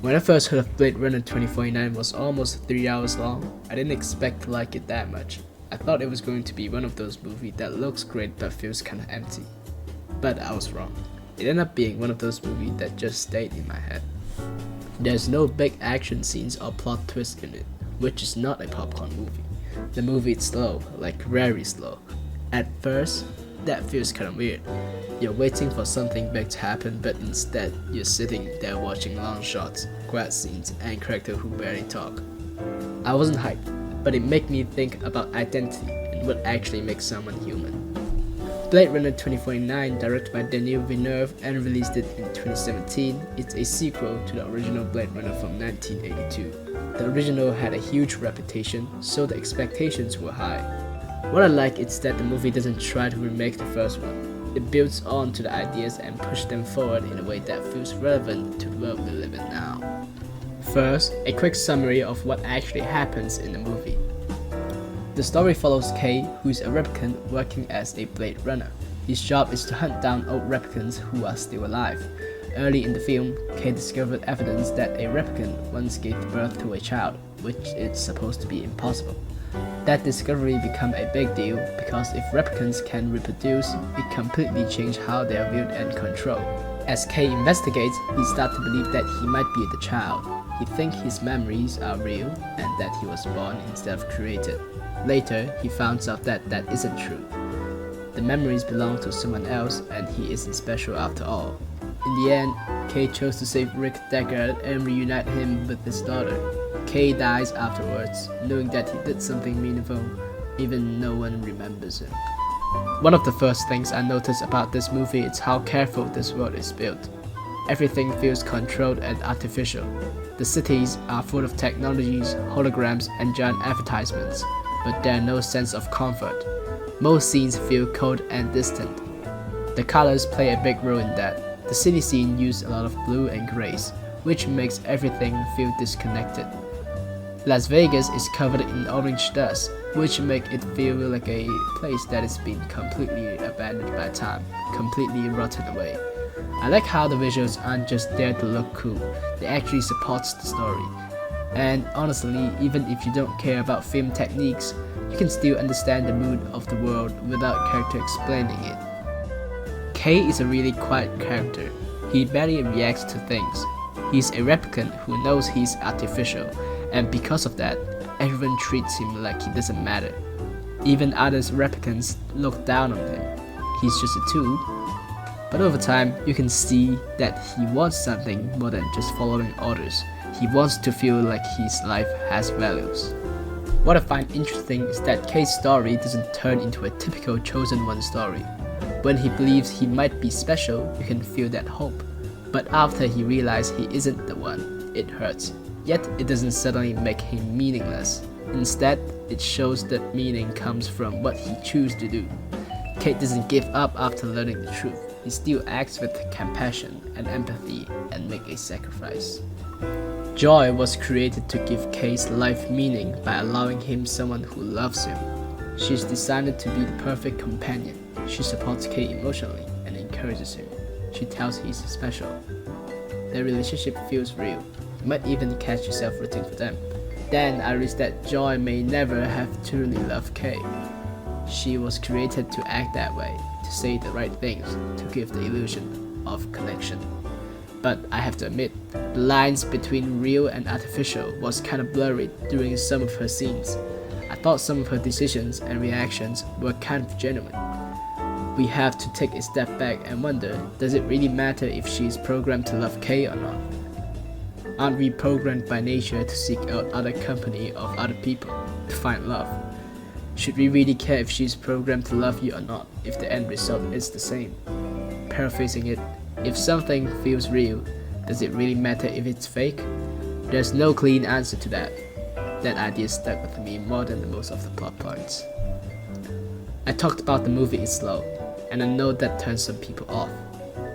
When I first heard of Blade Runner 2049 was almost 3 hours long, I didn't expect to like it that much. I thought it was going to be one of those movies that looks great but feels kinda empty. But I was wrong. It ended up being one of those movies that just stayed in my head. There's no big action scenes or plot twist in it, which is not a popcorn movie. The movie is slow, like very slow. At first, that feels kinda weird. You're waiting for something big to happen, but instead, you're sitting there watching long shots, grad scenes, and characters who barely talk. I wasn't hyped, but it made me think about identity and what actually makes someone human. Blade Runner 2049, directed by Denis Villeneuve and released it in 2017, is a sequel to the original Blade Runner from 1982. The original had a huge reputation, so the expectations were high. What I like is that the movie doesn't try to remake the first one. It builds on to the ideas and pushes them forward in a way that feels relevant to the world we live in now. First, a quick summary of what actually happens in the movie. The story follows Kay, who is a replicant working as a Blade Runner. His job is to hunt down old replicants who are still alive. Early in the film, Kay discovered evidence that a replicant once gave birth to a child, which is supposed to be impossible. That discovery became a big deal because if replicants can reproduce, it completely changes how they are viewed and controlled. As Kay investigates, he starts to believe that he might be the child. He thinks his memories are real and that he was born instead of created. Later, he finds out that that isn't true. The memories belong to someone else and he isn't special after all. In the end, Kay chose to save Rick Deckard and reunite him with his daughter. Kay dies afterwards, knowing that he did something meaningful, even no one remembers him. One of the first things I noticed about this movie is how careful this world is built. Everything feels controlled and artificial. The cities are full of technologies, holograms, and giant advertisements, but there's no sense of comfort. Most scenes feel cold and distant. The colors play a big role in that. The city scene uses a lot of blue and grays, which makes everything feel disconnected. Las Vegas is covered in orange dust, which makes it feel like a place that has been completely abandoned by time, completely rotten away. I like how the visuals aren't just there to look cool, they actually support the story. And honestly, even if you don't care about film techniques, you can still understand the mood of the world without character explaining it. Kay is a really quiet character. He barely reacts to things. He's a replicant who knows he's artificial, and because of that, everyone treats him like he doesn't matter. Even other replicants look down on him. He's just a tool. But over time, you can see that he wants something more than just following orders. He wants to feel like his life has values. What I find interesting is that Kay's story doesn't turn into a typical chosen one story. When he believes he might be special, you can feel that hope. But after he realizes he isn't the one, it hurts. Yet it doesn't suddenly make him meaningless. Instead, it shows that meaning comes from what he chooses to do. Kate doesn't give up after learning the truth. He still acts with compassion and empathy and make a sacrifice. Joy was created to give Kay's life meaning by allowing him someone who loves him. She's designed to be the perfect companion. She supports Kay emotionally and encourages him. She tells he's special. Their relationship feels real. You might even catch yourself rooting for them. Then I realized that Joy may never have truly loved Kay. She was created to act that way, to say the right things, to give the illusion of connection. But I have to admit, the lines between real and artificial was kind of blurry during some of her scenes. I thought some of her decisions and reactions were kind of genuine. We have to take a step back and wonder, does it really matter if she is programmed to love Kay or not? Aren't we programmed by nature to seek out other company of other people, to find love? Should we really care if she's programmed to love you or not, if the end result is the same? Paraphrasing it, if something feels real, does it really matter if it's fake? There's no clean answer to that. That idea stuck with me more than most of the plot points. I talked about the movie is slow, and I know that turns some people off.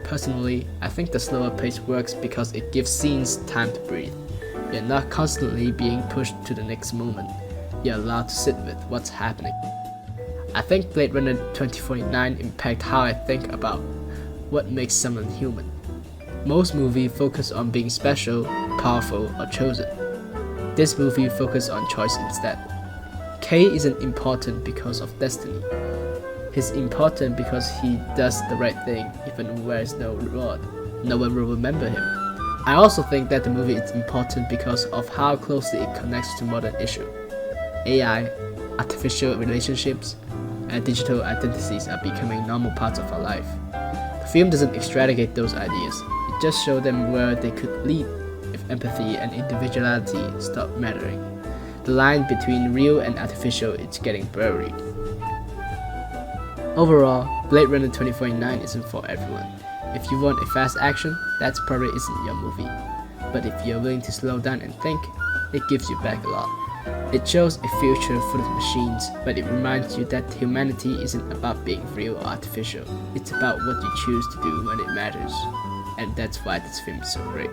Personally, I think the slower pace works because it gives scenes time to breathe. You're not constantly being pushed to the next moment. You're allowed to sit with what's happening. I think Blade Runner 2049 impacted how I think about what makes someone human. Most movies focus on being special, powerful, or chosen. This movie focuses on choice instead. K isn't important because of destiny. He's important because he does the right thing even when there is no reward. No one will remember him. I also think that the movie is important because of how closely it connects to modern issues. AI, artificial relationships, and digital identities are becoming normal parts of our life. The film doesn't extradicate those ideas, it just shows them where they could lead if empathy and individuality stop mattering. The line between real and artificial is getting blurry. Overall, Blade Runner 2049 isn't for everyone. If you want a fast action, that probably isn't your movie. But if you're willing to slow down and think, it gives you back a lot. It shows a future full of machines, but it reminds you that humanity isn't about being real or artificial. It's about what you choose to do when it matters. And that's why this film is so great.